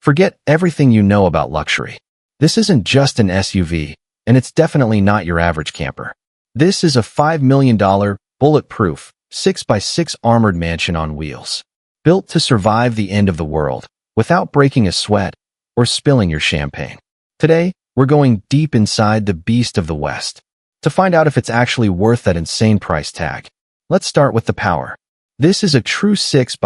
Forget everything you know about luxury. This isn't just an SUV, and it's definitely not your average camper. This is a $5 million, bulletproof, 6x6 armored mansion on wheels, built to survive the end of the world without breaking a sweat or spilling your champagne. Today, we're going deep inside the beast of the West to find out if it's actually worth that insane price tag. Let's start with the power. This is a true 6x6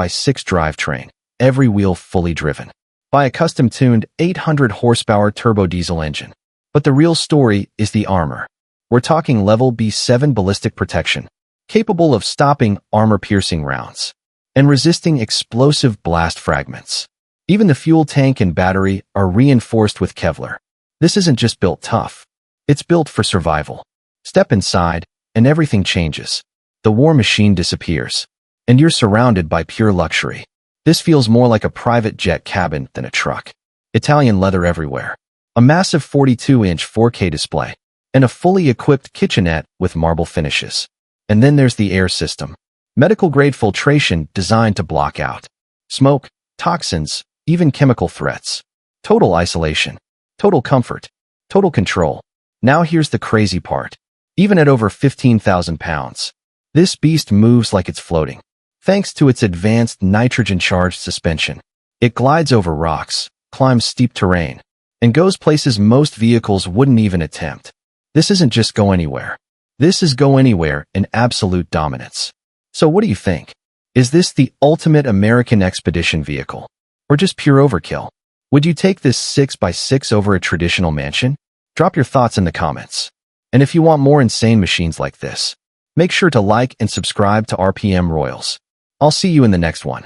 drivetrain, every wheel fully driven by a custom-tuned 800 horsepower turbo diesel engine. But the real story is the armor. We're talking level B7 ballistic protection, capable of stopping armor-piercing rounds and resisting explosive blast fragments. Even the fuel tank and battery are reinforced with Kevlar. This isn't just built tough. It's built for survival. Step inside, and everything changes. The war machine disappears, and you're surrounded by pure luxury. This feels more like a private jet cabin than a truck. Italian leather everywhere, a massive 42-inch 4K display, and a fully equipped kitchenette with marble finishes. And then there's the air system. Medical-grade filtration designed to block out smoke, toxins, even chemical threats. Total isolation, total comfort, total control. Now here's the crazy part. Even at over 15,000 pounds, this beast moves like it's floating. Thanks to its advanced nitrogen-charged suspension, it glides over rocks, climbs steep terrain, and goes places most vehicles wouldn't even attempt. This isn't just go anywhere. This is go anywhere in absolute dominance. So what do you think? Is this the ultimate American expedition vehicle? Or just pure overkill? Would you take this 6x6 over a traditional mansion? Drop your thoughts in the comments. And if you want more insane machines like this, make sure to like and subscribe to RPM Royals. I'll see you in the next one.